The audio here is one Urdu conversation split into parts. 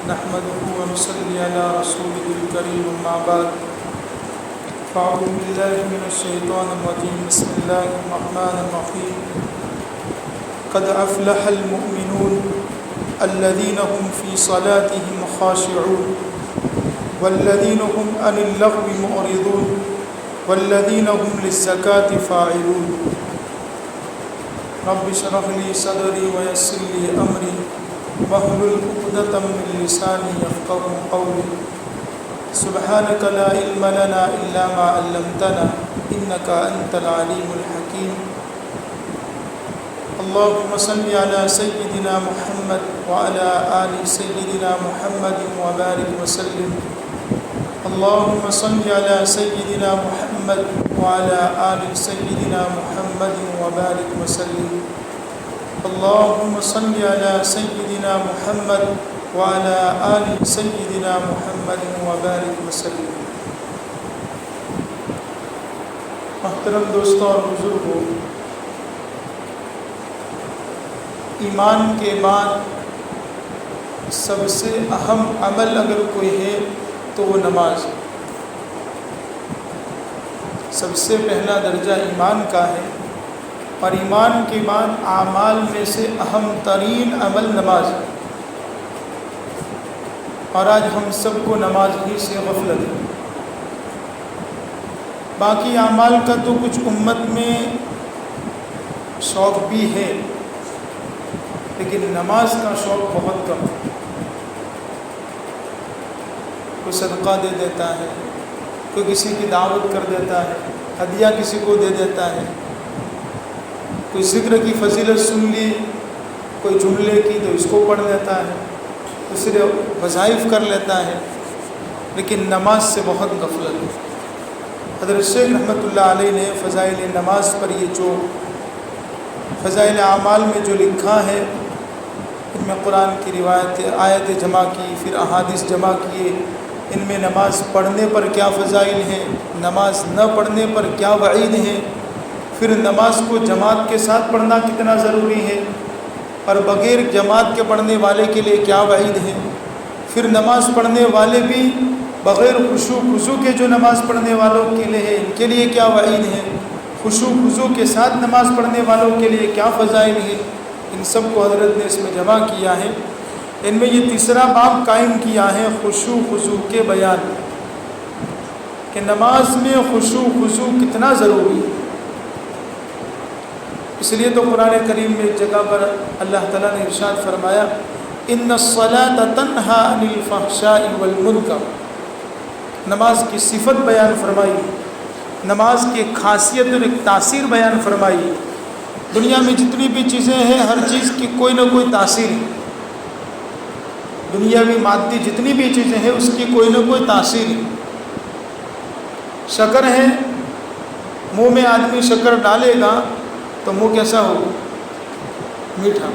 نحمده ونصلي على رسوله الكريم أما بعد فأعوذ بالله من الشيطان الرجيم بسم الله الرحمن الرحيم قد أفلح المؤمنون الذين هم في صلاتهم خاشعون والذين هم عن اللغو معرضون والذين هم للزكاة فاعلون رب اشرح لي صدري ويسر لي أمري واحلل عقدة من لساني يفقهوا قولي سبحانك لا علم لنا إلا ما علمتنا إنك أنت العليم الحكيم اللهم صل على سيدنا محمد وعلى آل سيدنا محمد وبارك وسلم اللهم صل على سيدنا محمد وعلى آل سيدنا محمد وبارك وسلم اللهم صل على سيدنا محمد وعلى آل سيدنا محمد وبارك وسلم. محترم دوستوں اور بزرگوں، ایمان کے بعد سب سے اہم عمل اگر کوئی ہے تو وہ نماز ہے. سب سے پہلا درجہ ایمان کا ہے اور ایمان کے بعد اعمال میں سے اہم ترین عمل نماز ہے. اور آج ہم سب کو نماز ہی سے غفلت ہے. باقی اعمال کا تو کچھ امت میں شوق بھی ہے لیکن نماز کا شوق بہت کم ہے. کوئی صدقہ دے دیتا ہے، کوئی کسی کی دعوت کر دیتا ہے، ہدیہ کسی کو دے دیتا ہے، کوئی ذکر کی فضیلت سن لی کوئی جملے کی تو اس کو پڑھ لیتا ہے، دوسرے وظائف کر لیتا ہے، لیکن نماز سے بہت غفلت ہے. حضرت شیخ رحمۃ اللہ علیہ نے فضائل نماز پر یہ جو فضائل اعمال میں جو لکھا ہے، ان میں قرآن کی روایت آیت جمع کی، پھر احادیث جمع کیے، ان میں نماز پڑھنے پر کیا فضائل ہیں، نماز نہ پڑھنے پر کیا وعید ہیں، پھر نماز کو جماعت کے ساتھ پڑھنا کتنا ضروری ہے اور بغیر جماعت کے پڑھنے والے کے لیے کیا وعید ہے، پھر نماز پڑھنے والے بھی بغیر خشوع خضوع کے جو نماز پڑھنے والوں کے لیے ہے ان کے لیے کیا وعید ہے، خشوع خضوع کے ساتھ نماز پڑھنے والوں کے لیے کیا فضائل ہے، ان سب کو حضرت نے اس میں جمع کیا ہے. ان میں یہ تیسرا باب قائم کیا ہے خشوع خضوع کے بیان کہ نماز میں خشوع خضوع کتنا ضروری ہے. اس لیے تو قرآن کریم میں ایک جگہ پر اللہ تعالیٰ نے ارشاد فرمایا ان الصلاۃ تنہی عن الفحشاء والمنکر. نماز کی صفت بیان فرمائی، نماز کی ایک خاصیت اور ایک تاثیر بیان فرمائی. دنیا میں جتنی بھی چیزیں ہیں ہر چیز کی کوئی نہ کوئی تاثیر ہے. دنیاوی مادی جتنی بھی چیزیں ہیں اس کی کوئی نہ کوئی تاثیر ہے. شکر ہے، منہ میں آدمی شکر ڈالے گا تو منہ کیسا ہوگا؟ میٹھا.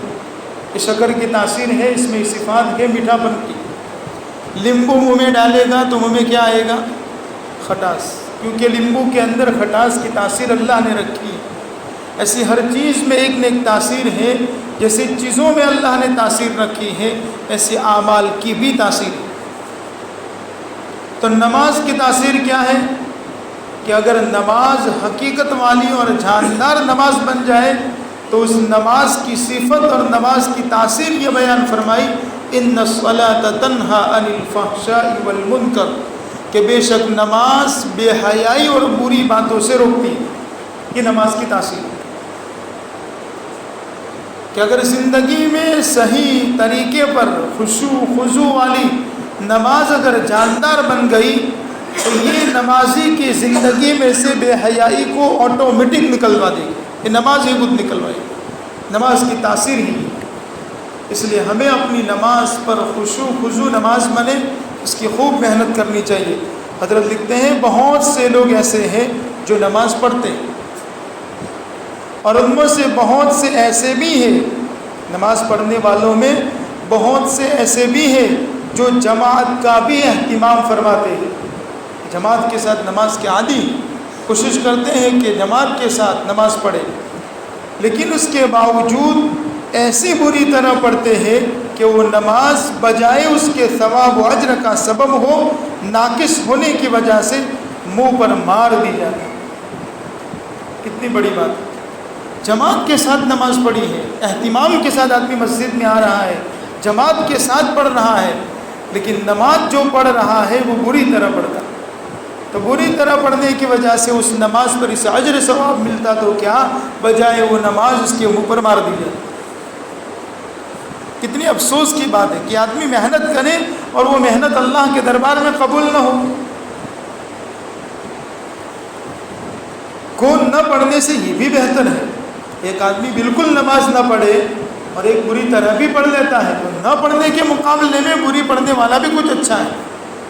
یہ شکر کی تاثیر ہے، اس میں صفات ہے میٹھا پن کی. لیمبو منہ میں ڈالے گا تو منہ میں کیا آئے گا؟ کھٹاس، کیونکہ لیمبو کے اندر کھٹاس کی تاثیر اللہ نے رکھی. ایسی ہر چیز میں ایک نہ ایک تاثیر ہے. جیسے چیزوں میں اللہ نے تاثیر رکھی ہے ایسی اعمال کی بھی تاثیر ہے. تو نماز کی تاثیر کیا ہے کہ اگر نماز حقیقت والی اور جاندار نماز بن جائے تو اس نماز کی صفت اور نماز کی تاثیر یہ بیان فرمائی ان الصلاۃ تنہی عن الفحشاء والمنکر کہ بے شک نماز بے حیائی اور بری باتوں سے روکتی. یہ نماز کی تاثیر ہے کہ اگر زندگی میں صحیح طریقے پر خشوع خضوع والی نماز اگر جاندار بن گئی تو یہ نمازی کی زندگی میں سے بے حیائی کو آٹومیٹک نکلوا دے گی. یہ نماز ہی خود نکلوائے گی، نماز کی تاثیر ہی. اس لیے ہمیں اپنی نماز پر خشوع خضوع نماز بنے، اس کی خوب محنت کرنی چاہیے. حضرت لکھتے ہیں بہت سے لوگ ایسے ہیں جو نماز پڑھتے ہیں اور ان میں سے بہت سے ایسے بھی ہیں، نماز پڑھنے والوں میں بہت سے ایسے بھی ہیں جو جماعت کا بھی اہتمام فرماتے ہیں، جماعت کے ساتھ نماز کے عادی، کوشش کرتے ہیں کہ جماعت کے ساتھ نماز پڑھے، لیکن اس کے باوجود ایسی بری طرح پڑھتے ہیں کہ وہ نماز بجائے اس کے ثواب و اجر کا سبب ہو، ناقص ہونے کی وجہ سے منہ پر مار دی جاتی ہے۔ کتنی بڑی بات ہے۔ جماعت کے ساتھ نماز پڑھی ہے، اہتمام کے ساتھ آدمی مسجد میں آ رہا ہے، جماعت کے ساتھ پڑھ رہا ہے، لیکن نماز جو پڑھ رہا ہے وہ بری طرح پڑھتا ہے، تو بری طرح پڑھنے کی وجہ سے اس نماز پر اس اجر ثواب ملتا تو کیا، بجائے وہ نماز اس کے منہ پر مار دی جاتی۔ کتنی افسوس کی بات ہے کہ آدمی محنت کرے اور وہ محنت اللہ کے دربار میں قبول نہ ہو۔ کون نہ پڑھنے سے یہ بھی بہتر ہے۔ ایک آدمی بالکل نماز نہ پڑھے اور ایک بری طرح بھی پڑھ لیتا ہے، تو نہ پڑھنے کے مقابلے میں بری پڑھنے والا بھی کچھ اچھا ہے،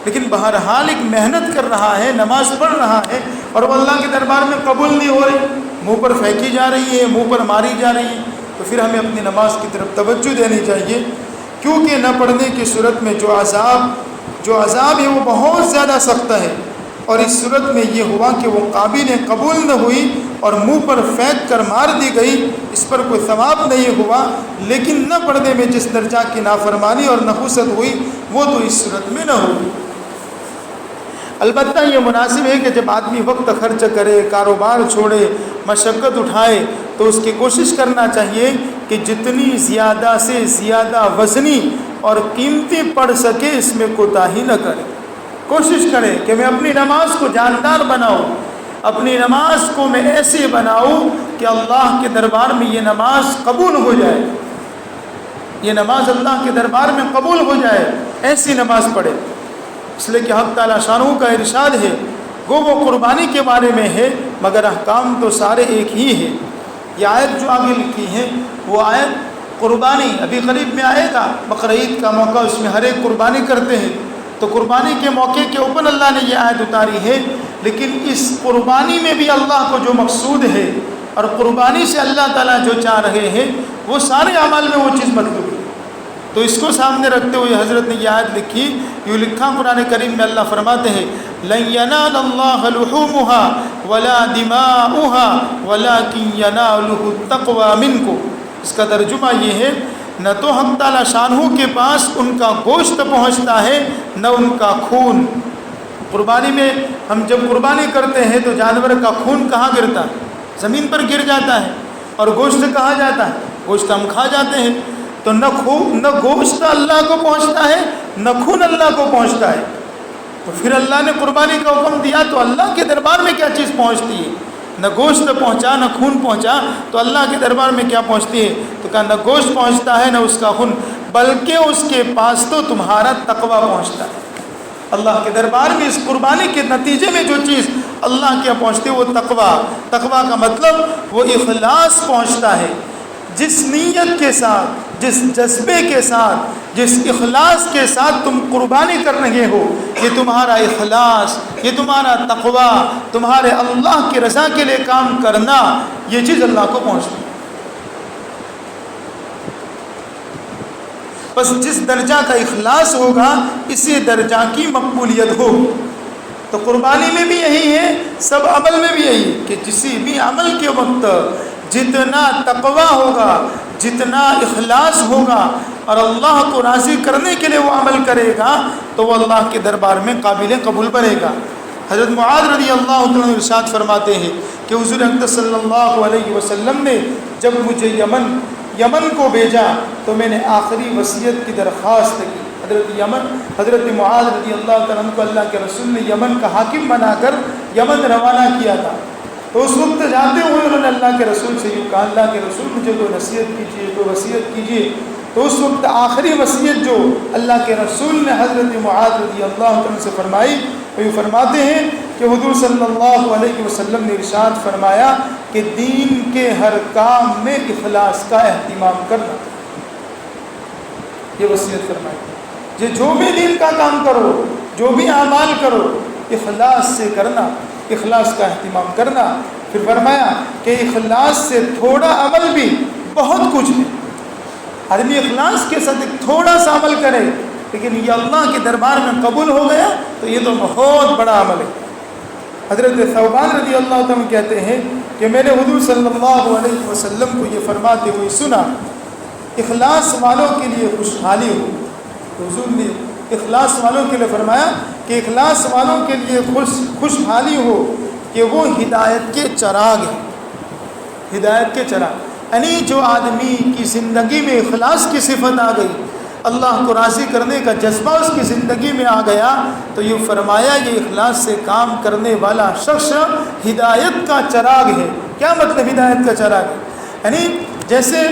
لیکن بہرحال ایک محنت کر رہا ہے، نماز پڑھ رہا ہے اور وہ اللہ کے دربار میں قبول نہیں ہو رہی، منہ پر پھینکی جا رہی ہے، منہ پر ماری جا رہی ہے، تو پھر ہمیں اپنی نماز کی طرف توجہ دینی چاہیے، کیونکہ نہ پڑھنے کی صورت میں جو عذاب ہے وہ بہت زیادہ سخت ہے، اور اس صورت میں یہ ہوا کہ وہ قابل قبول نہ ہوئی اور منہ پر پھینک کر مار دی گئی، اس پر کوئی ثواب نہیں ہوا، لیکن نہ پڑھنے میں جس درجہ کی نافرمانی اور نحوست ہوئی وہ تو اس صورت میں نہ ہوئی۔ البتہ یہ مناسب ہے کہ جب آدمی وقت خرچ کرے، کاروبار چھوڑے، مشقت اٹھائے، تو اس کی کوشش کرنا چاہیے کہ جتنی زیادہ سے زیادہ وزنی اور قیمتی پڑھ سکے اس میں کوتاہی نہ کرے۔ کوشش کرے کہ میں اپنی نماز کو جاندار بناؤں، اپنی نماز کو میں ایسے بناؤں کہ اللہ کے دربار میں یہ نماز قبول ہو جائے، یہ نماز اللہ کے دربار میں قبول ہو جائے، ایسی نماز پڑھے۔ اس لیے کہ حق تعالیٰ شانہ کا ارشاد ہے، وہ قربانی کے بارے میں ہے مگر احکام تو سارے ایک ہی ہیں۔ یہ آیت جو آگے لکھی ہے وہ آیت قربانی ابھی قریب میں آئے گا، بقرعید کا موقع، اس میں ہر ایک قربانی کرتے ہیں، تو قربانی کے موقع کے اوپر اللہ نے یہ آیت اتاری ہے، لیکن اس قربانی میں بھی اللہ کو جو مقصود ہے اور قربانی سے اللہ تعالیٰ جو چاہ رہے ہیں وہ سارے اعمال میں وہ چیز مطلوب ہے، تو اس کو سامنے رکھتے ہوئے حضرت نے یہ آیت لکھی، یوں لکھا قرآن کریم میں اللہ فرماتے ہیں لَن يَنَالَ اللَّهَ لُحُومُهَا وَلَا دِمَاؤُهَا وَلَكِنْ يَنَالُهُ التَّقْوَى مِنْكُمْ۔ اس کا ترجمہ یہ ہے، نہ تو حق تعالیٰ شانہ کے پاس ان کا گوشت پہنچتا ہے نہ ان کا خون۔ قربانی میں ہم جب قربانی کرتے ہیں تو جانور کا خون کہاں گرتا ہے؟ زمین پر گر جاتا ہے، اور گوشت کہاں جاتا ہے؟ گوشت ہم کھا جاتے ہیں، تو نہ گوشت اللہ کو پہنچتا ہے نہ خون اللہ کو پہنچتا ہے، تو پھر اللہ نے قربانی کا حکم دیا تو اللہ کے دربار میں کیا چیز پہنچتی ہے؟ نہ گوشت پہنچا نہ خون پہنچا تو اللہ کے دربار میں کیا پہنچتی ہے؟ تو کہا نہ گوشت پہنچتا ہے نہ اس کا خون، بلکہ اس کے پاس تو تمہارا تقویٰ پہنچتا ہے۔ اللہ کے دربار میں اس قربانی کے نتیجے میں جو چیز اللہ کے پہنچتی ہے وہ تقویٰ کا مطلب وہ اخلاص پہنچتا ہے۔ جس نیت کے ساتھ، جس جذبے کے ساتھ، جس اخلاص کے ساتھ تم قربانی کر رہے ہو، یہ تمہارا اخلاص، یہ تمہارا تقویٰ، تمہارے اللہ کی رضا کے لیے کام کرنا، یہ چیز اللہ کو پہنچتی ہے۔ بس جس درجہ کا اخلاص ہوگا اسی درجہ کی مقبولیت ہوگی۔ تو قربانی میں بھی یہی ہے، سب عمل میں بھی یہی ہے کہ کسی بھی عمل کے وقت جتنا تقویٰ ہوگا، جتنا اخلاص ہوگا اور اللہ کو راضی کرنے کے لیے وہ عمل کرے گا تو وہ اللہ کے دربار میں قابل قبول بنے گا۔ حضرت معاذ رضی اللہ عنہ ارشاد فرماتے ہیں کہ حضور اقدس صلی اللہ علیہ وسلم نے جب مجھے یمن کو بھیجا تو میں نے آخری وصیت کی درخواست کی۔ حضرت معاذ رضی اللہ عنہ کو اللہ کے رسول نے یمن کا حاکم بنا کر یمن روانہ کیا تھا، تو اس وقت جاتے ہوئے انہوں نے اللہ کے رسول سے یوں کہا، اللہ کے رسول مجھے کوئی نصیحت کیجیے، کوئی وصیت کیجیے۔ تو اس وقت آخری وصیت جو اللہ کے رسول نے حضرت معاذ رضی اللہ عنہ سے فرمائی، وہ یوں فرماتے ہیں کہ حضور صلی اللہ علیہ وسلم نے ارشاد فرمایا کہ دین کے ہر کام میں اخلاص کا اہتمام کرنا، یہ وصیت فرمائی کہ جو بھی دین کا کام کرو، جو بھی اعمال کرو، اخلاص سے کرنا، اخلاص کا اہتمام کرنا۔ پھر فرمایا کہ اخلاص سے تھوڑا عمل بھی بہت کچھ ہے۔ آدمی اخلاص کے ساتھ ایک تھوڑا سا عمل کرے لیکن یہ اللہ کے دربار میں قبول ہو گیا تو یہ تو بہت بڑا عمل ہے۔ حضرت ثوبان رضی اللہ عنہ کہتے ہیں کہ میں نے حضور صلی اللہ علیہ وسلم کو یہ فرماتے ہوئے سنا اخلاص والوں کے لیے خوشحالی ہو. حضور نے اخلاص والوں کے لیے فرمایا کہ اخلاص والوں کے لیے خوشحالی ہو کہ وہ ہدایت کے چراغ ہیں. ہدایت کے چراغ یعنی جو آدمی کی زندگی میں اخلاص کی صفت آ گئی, اللہ کو راضی کرنے کا جذبہ اس کی زندگی میں آ گیا, تو یہ فرمایا یہ اخلاص سے کام کرنے والا شخص ہدایت کا چراغ ہے. کیا مطلب ہدایت کا چراغ ہے؟ یعنی جیسے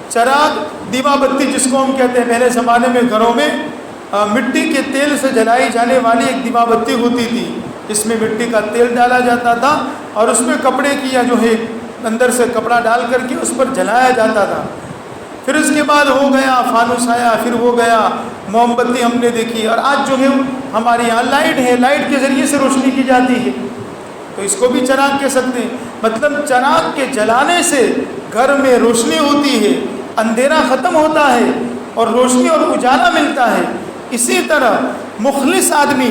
چراغ دیوا بتی جس کو ہم کہتے ہیں, پہلے زمانے میں گھروں میں مٹی کے تیل سے جلائی جانے والی ایک دیوا بتی ہوتی تھی, جس میں مٹی کا تیل ڈالا جاتا تھا اور اس میں کپڑے کی یا جو ہے اندر سے کپڑا ڈال کر کے اس پر جلایا جاتا تھا. پھر اس کے بعد ہو گیا فانوس آیا, پھر ہو گیا موم بتی ہم نے دیکھی, اور آج جو ہے ہمارے یہاں لائٹ ہے, لائٹ کے ذریعے سے روشنی کی جاتی ہے, تو اس کو بھی چراغ کہہ سکتے ہیں. مطلب چراغ کے جلانے سے گھر میں روشنی ہوتی ہے, اندھیرا ختم ہوتا ہے اور روشنی اور اجالا ملتا ہے. اسی طرح مخلص آدمی,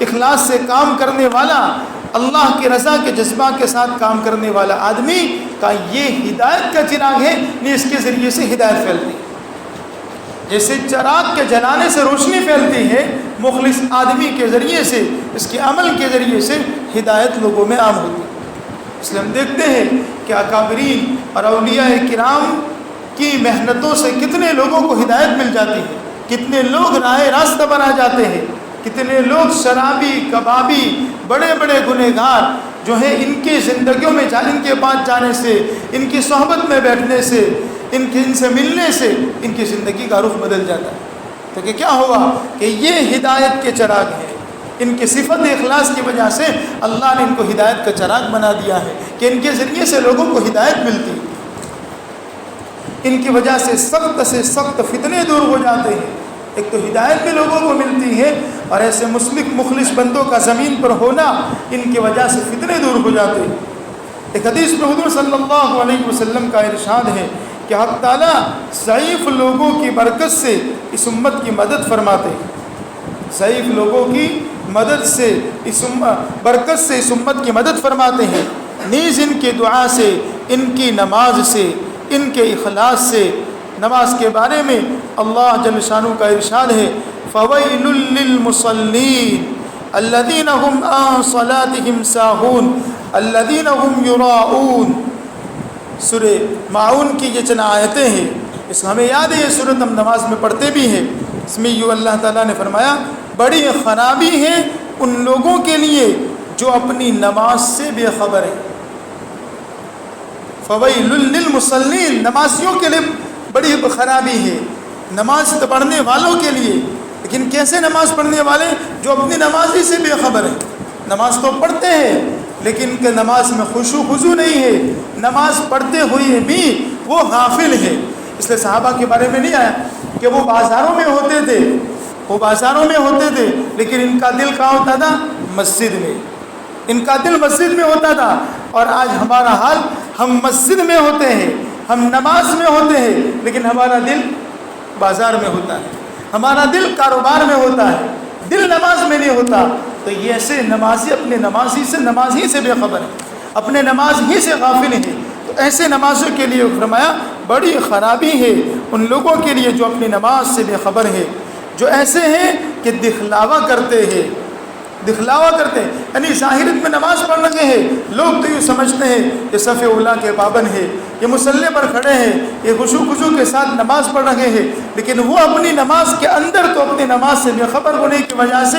اخلاص سے کام کرنے والا, اللہ کی رضا کے جذبہ کے ساتھ کام کرنے والا آدمی کا یہ ہدایت کا چراغ ہے, اس کے ذریعے سے ہدایت پھیلتی ہے. جیسے چراغ کے جلانے سے روشنی پھیلتی ہے, مخلص آدمی کے ذریعے سے, اس کے عمل کے ذریعے سے ہدایت لوگوں میں عام ہوتی ہے. اس لیے ہم دیکھتے ہیں کہ اکابرین اور اولیاء کرام کی محنتوں سے کتنے لوگوں کو ہدایت مل جاتی ہے, کتنے لوگ راہ راستہ بنا جاتے ہیں, کتنے لوگ شرابی, کبابی, بڑے بڑے گنہگار جو ہیں ان کی زندگیوں میں ان کے پاس جانے سے, ان کی صحبت میں بیٹھنے سے, ان سے ملنے سے ان کی زندگی کا رخ بدل جاتا ہے. تو کہ کیا ہوا کہ یہ ہدایت کے چراغ ہیں, ان کی صفت اخلاص کی وجہ سے اللہ نے ان کو ہدایت کا چراغ بنا دیا ہے کہ ان کے ذریعے سے لوگوں کو ہدایت ملتی ہے. ان کی وجہ سے سخت فتنے دور ہو جاتے ہیں. ایک تو ہدایت بھی لوگوں کو ملتی ہے, اور ایسے مخلص بندوں کا زمین پر ہونا ان کی وجہ سے فتنے دور ہو جاتے ہیں. ایک حدیث میں حضور صلی اللہ علیہ وسلم کا ارشاد ہے کہ حق تعالیٰ ضعیف لوگوں کی برکت سے اس امت کی مدد فرماتے ہیں. ضعیف لوگوں کی مدد سے برکت سے اس امت کی مدد فرماتے ہیں. نیز ان کی دعا سے, ان کی نماز سے, ان کے اخلاص سے. نماز کے بارے میں اللہ جل شانہ کا ارشاد ہے فویل للمصلین الذین هم عن صلاتهم ساہون الذین هم یراؤون. سورہ معون کی یہ چند آیتیں ہیں, اس ہمیں یاد ہے, یہ سورت ہم نماز میں پڑھتے بھی ہیں. اس میں یوں اللہ تعالیٰ نے فرمایا بڑی خرابی ہے ان لوگوں کے لیے جو اپنی نماز سے بے خبر ہیں. فویل للمصلین, نمازیوں کے لیے بڑی خرابی ہے, نماز پڑھنے والوں کے لیے. لیکن کیسے نماز پڑھنے والے؟ جو اپنی نماز ہی سے بے خبر ہیں. نماز تو پڑھتے ہیں لیکن کہ نماز میں خشوع خضوع نہیں ہے, نماز پڑھتے ہوئے بھی وہ غافل ہے. اس لیے صحابہ کے بارے میں نہیں آیا کہ وہ بازاروں میں ہوتے تھے, لیکن ان کا دل کہاں ہوتا تھا؟ مسجد میں. ان کا دل مسجد میں ہوتا تھا. اور آج ہمارا حال, ہم مسجد میں ہوتے ہیں, ہم نماز میں ہوتے ہیں, لیکن ہمارا دل بازار میں ہوتا ہے, ہمارا دل کاروبار میں ہوتا ہے, دل نماز میں نہیں ہوتا. تو یہ ایسے نمازی اپنے نماز ہی سے بے خبر ہیں, اپنے نماز ہی سے غافل ہیں. تو ایسے نمازوں کے لیے فرمایا بڑی خرابی ہے ان لوگوں کے لیے جو اپنی نماز سے بے خبر ہے, جو ایسے ہیں کہ دکھلاوا کرتے ہیں. یعنی ظاہرت میں نماز پڑھ رہے ہیں, لوگ تو یہ سمجھتے ہیں کہ صف اولیٰ کے پابند ہے, یہ مصلی پر کھڑے ہیں, یہ خشوع خضوع کے ساتھ نماز پڑھ رہے ہیں, لیکن وہ اپنی نماز کے اندر تو اپنی نماز سے بے خبر ہونے کی وجہ سے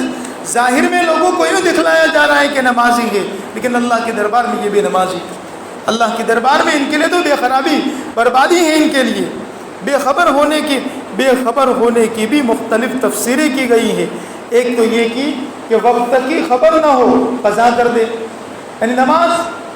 ظاہر میں لوگوں کو یوں دکھلایا جا رہا ہے کہ نمازی ہے, لیکن اللہ کے دربار میں یہ بھی نمازی ہے. اللہ کے دربار میں ان کے لیے تو بے خرابی, بربادی ہے ان کے لیے. بے خبر ہونے کی بھی مختلف تفسیریں کی گئی ہیں. ایک تو یہ کہ وقت کی خبر نہ ہو, قضا کر دے. یعنی نماز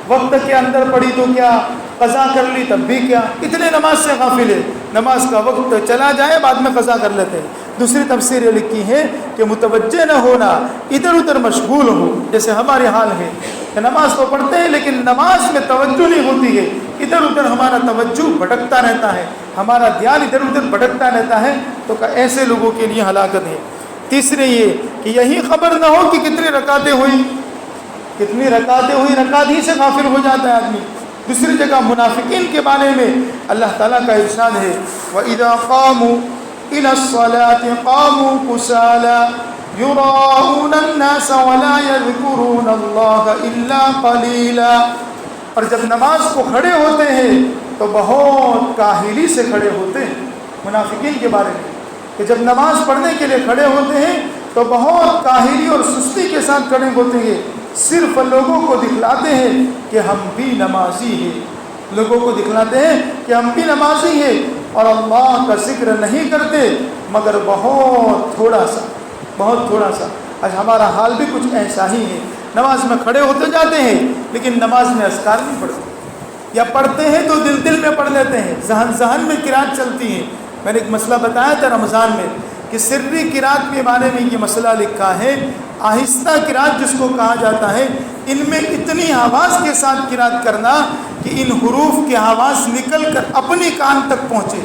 وقت کے اندر پڑھی تو کیا, قضا کر لی تب بھی کیا, اتنے نماز سے غافل ہے. نماز کا وقت چلا جائے بعد میں قضا کر لیتے ہیں. دوسری تفسیر یہ لکھی ہے کہ متوجہ نہ ہونا, ادھر ادھر مشغول ہو, جیسے ہمارے حال ہے کہ نماز تو پڑھتے ہیں لیکن نماز میں توجہ نہیں ہوتی ہے, ادھر ادھر ہمارا توجہ بھٹکتا رہتا ہے, ہمارا دھیان ادھر ادھر بھٹکتا رہتا ہے. تو ایسے لوگوں کے لیے ہلاکت ہے. تیسرے یہ کہ یہی خبر نہ ہو کہ کتنی رکعتیں ہوئی, رکعت ہی سے غافل ہو جاتا ہے آدمی. دوسری جگہ منافقین کے بارے میں اللہ تعالیٰ کا ارشاد ہے وَإِذَا قَامُوا إِلَى الصَّلَاةِ قَامُوا كُسَالَىٰ يُرَاءُونَ النَّاسَ وَلَا يَذْكُرُونَ اللَّهَ إِلَّا قَلِيلًا۔ اور جب نماز کو کھڑے ہوتے ہیں تو بہت کاہلی سے کھڑے ہوتے ہیں۔ منافقین کے بارے میں کہ جب نماز پڑھنے کے لیے کھڑے ہوتے ہیں تو بہت کاہلی اور سستی کے ساتھ کھڑے ہوتے ہیں، صرف لوگوں کو دکھلاتے ہیں کہ ہم بھی نمازی ہیں، لوگوں کو دکھلاتے ہیں کہ ہم بھی نمازی ہیں، اور اللہ کا ذکر نہیں کرتے مگر بہت تھوڑا سا۔ آج ہمارا حال بھی کچھ ایسا ہی ہے، نماز میں کھڑے ہوتے جاتے ہیں لیکن نماز میں اذکار نہیں پڑھتے، یا پڑھتے ہیں تو دل میں پڑھ لیتے ہیں، ذہن میں قرات چلتی ہیں۔ میں نے ایک مسئلہ بتایا تھا رمضان میں کہ سری قرات کے بارے میں یہ مسئلہ لکھا ہے، آہستہ قرات جس کو کہا جاتا ہے، ان میں اتنی آواز کے ساتھ قرات کرنا کہ ان حروف کی آواز نکل کر اپنے کان تک پہنچے،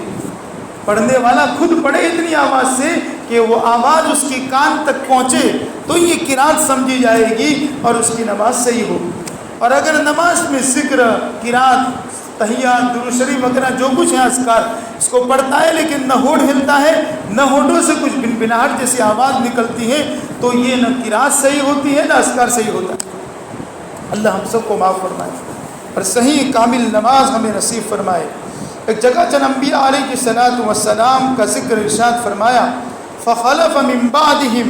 پڑھنے والا خود پڑھے اتنی آواز سے کہ وہ آواز اس کی کان تک پہنچے تو یہ قرات سمجھی جائے گی اور اس کی نماز صحیح ہوگی۔ اور اگر نماز میں ذکر، قرات، تحیات، درود شریف وغیرہ جو کچھ ہے اذکار، اس کو پڑھتا ہے لیکن نہ ہونٹ ہلتا ہے، نہ ہونٹوں سے کچھ بنبناہٹ جیسی آواز نکلتی ہے، تو یہ نہ قرات صحیح ہوتی ہے نہ اذکار صحیح ہوتا ہے۔ اللہ ہم سب کو معاف فرمائے اور صحیح کامل نماز ہمیں نصیب فرمائے۔ ایک جگہ چند انبیاء علیہ السلام کا ذکر ارشاد فرمایا فخلف من بعدهم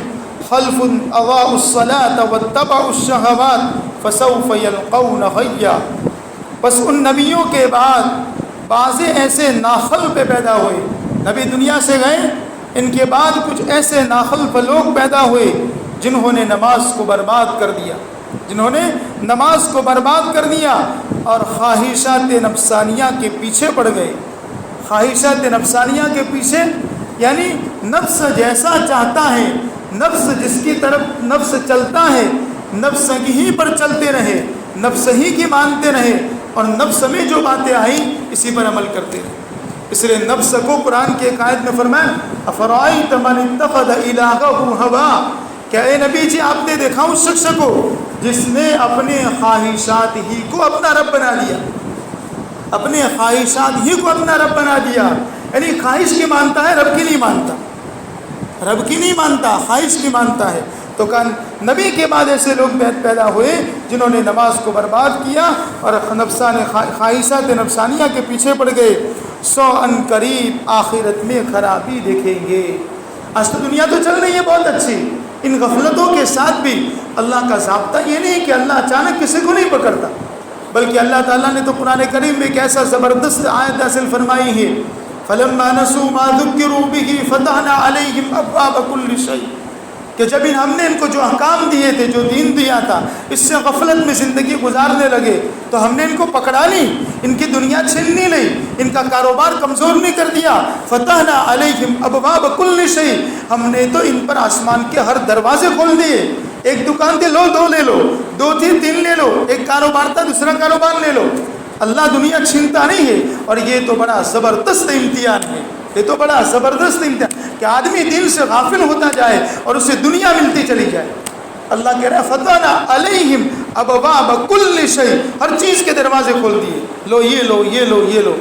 خلف اضاعوا الصلاة واتبعوا الشهوات فسوف يلقون غیا۔ بس ان نبیوں کے بعد بعض ایسے ناخلف پیدا ہوئے، نبی دنیا سے گئے، ان کے بعد کچھ ایسے ناخلف لوگ پیدا ہوئے جنہوں نے نماز کو برباد کر دیا اور خواہشات نفسانیہ کے پیچھے پڑ گئے۔ خواہشات نفسانیہ کے پیچھے یعنی نفس جیسا چاہتا ہے، نفس جس کی طرف نفس چلتا ہے، نفس ہی پر چلتے رہے، نفس ہی کی مانتے رہے اور نفس میں جو باتیں آئیں اسی پر عمل کرتے رہے۔ اس لیے نفس کو قرآن کی ایک آیت میں فرمایا افرأیت من اتخذ الہہ ہوا، کہ اے نبی جی آپ نے دیکھا اس شخص کو جس نے اپنے خواہشات ہی کو اپنا رب بنا لیا، اپنے خواہشات ہی کو اپنا رب بنا دیا، یعنی خواہش کی مانتا ہے، رب کی نہیں مانتا، خواہش کی مانتا ہے۔ تو نبی کے بعد ایسے لوگ پیدا ہوئے جنہوں نے نماز کو برباد کیا اور خواہشات نفسانیہ کے پیچھے پڑ گئے، سو ان قریب آخرت میں خرابی دیکھیں گے۔ آج تو دنیا تو چل رہی ہے بہت اچھی، ان غفلتوں کے ساتھ بھی اللہ کا ضابطہ یہ نہیں کہ اللہ اچانک کسی کو نہیں پکڑتا، بلکہ اللہ تعالیٰ نے تو قرآن کریم میں ایک ایسا زبردست آیت نازل فرمائی ہے فَلَمَّا نَسُوا مَا ذُكِّرُوا بِهِ فَتَحْنَا عَلَيْهِمْ أَبْوَابَ كُلِّ شَيْءٍ، کہ جب ہم نے ان کو جو احکام دیے تھے، جو دین دیا تھا، اس سے غفلت میں زندگی گزارنے لگے تو ہم نے ان کو پکڑا نہیں، ان کی دنیا چھین نہیں لی، ان کا کاروبار کمزور نہیں کر دیا۔ فتحنا علیہم ابواب کل شیء، ہم نے تو ان پر آسمان کے ہر دروازے کھول دیے۔ ایک دکان تھی، لو دو لے لو، دو تھی تین لے لو، ایک کاروبار تھا دوسرا کاروبار لے لو۔ اللہ دنیا چھینتا نہیں ہے، اور یہ تو بڑا زبردست امتحان ہے، یہ تو بڑا زبردست امتحان کہ آدمی دین سے غافل ہوتا جائے اور اسے دنیا ملتی چلی جائے۔ اللہ کہہ رہا ہے فتحنا علیہم ابواب کل شیء، ہر چیز کے دروازے کھول دیے، لو یہ لو یہ لو یہ لو۔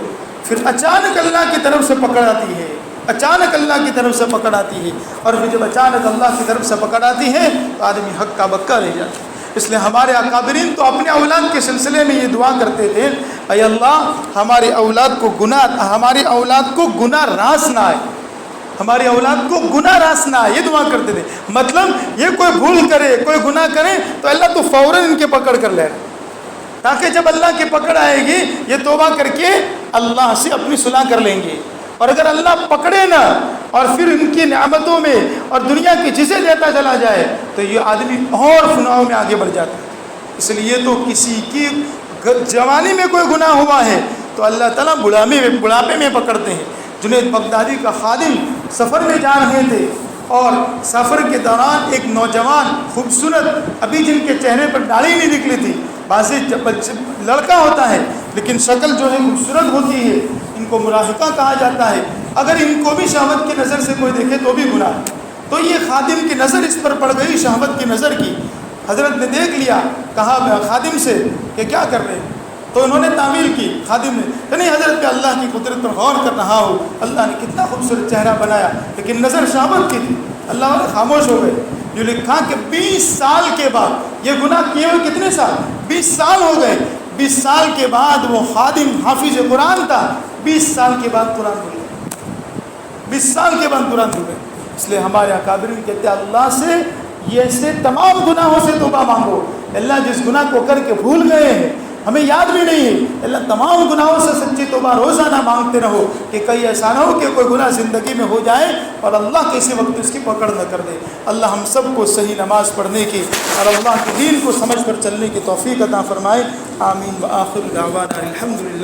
پھر اچانک اللہ کی طرف سے پکڑ آتی ہے، اچانک اللہ کی طرف سے پکڑ آتی ہے، اور پھر جب اچانک اللہ کی طرف سے پکڑ آتی ہے تو آدمی حق کا بکا رہ جاتا ہے۔ اس لیے ہمارے اکابرین تو اپنے اولاد کے سلسلے میں یہ دعا کرتے تھے اے اللہ ہمارے اولاد کو گناہ راس نہ آئے، ہماری اولاد کو گناہ راس نہ آئے، یہ دعا کرتے تھے۔ مطلب یہ کوئی بھول کرے، کوئی گناہ کرے تو اللہ تو فوراً ان کے پکڑ کر لے، تاکہ جب اللہ کی پکڑ آئے گی یہ توبہ کر کے اللہ سے اپنی صلح کر لیں گے۔ اور اگر اللہ پکڑے نہ اور پھر ان کی نعمتوں میں اور دنیا کی چیزیں لیتا چلا جائے تو یہ آدمی اور گناہوں میں آگے بڑھ جاتا ہے۔ اس لیے تو کسی کی جوانی میں کوئی گناہ ہوا ہے تو اللہ تعالیٰ بڑھاپے میں پکڑتے ہیں۔ جنید بغدادی کا خادم سفر میں جا رہے تھے اور سفر کے دوران ایک نوجوان خوبصورت، ابھی جن کے چہرے پر داڑھی نہیں نکلی تھی، بعض لڑکا ہوتا ہے لیکن شکل جو ہے خوبصورت ہوتی ہے، ان کو مراہقہ کہا جاتا ہے، اگر ان کو بھی شہوت کی نظر سے کوئی دیکھے تو بھی گناہ۔ تو یہ خادم کی نظر اس پر پڑ گئی، شہوت کی نظر کی، حضرت نے دیکھ لیا، کہا خادم سے کہ کیا کر رہے ہیں؟ تو انہوں نے تعمیر کی، خادم نے کہ نہیں حضرت پہ اللہ کی قدرت پر غور کر رہا ہو، اللہ نے کتنا خوبصورت چہرہ بنایا، لیکن نظر شہوت کی تھی، اللہ والے خاموش ہو گئے۔ جو لکھا کہ 20 سال کے بعد، یہ گناہ کیے ہوئے کتنے سال؟ 20 سال ہو گئے، 20 سال کے بعد وہ خادم حافظ قرآن تھا، 20 سال کے بعد قرآن بھول گیا، 20 سال کے بعد قرآن بھول گئے۔ اس لیے ہمارے اکابرین کہتے ہیں اللہ سے یہ سے تمام گناہوں سے توبہ مانگو۔ اللہ جس گناہ کو کر کے بھول گئے ہیں، ہمیں یاد بھی نہیں ہے، اللہ تمام گناہوں سے سچی توبہ روزانہ مانگتے رہو کہ کہیں ایسا نہ ہو کہ کوئی گناہ زندگی میں ہو جائے اور اللہ کسی وقت اس کی پکڑ نہ کر دے۔ اللہ ہم سب کو صحیح نماز پڑھنے کی اور اللہ کے دین کو سمجھ کر چلنے کی توفیق عطا فرمائے، آمین۔ وآخر دعوانا الحمدللہ۔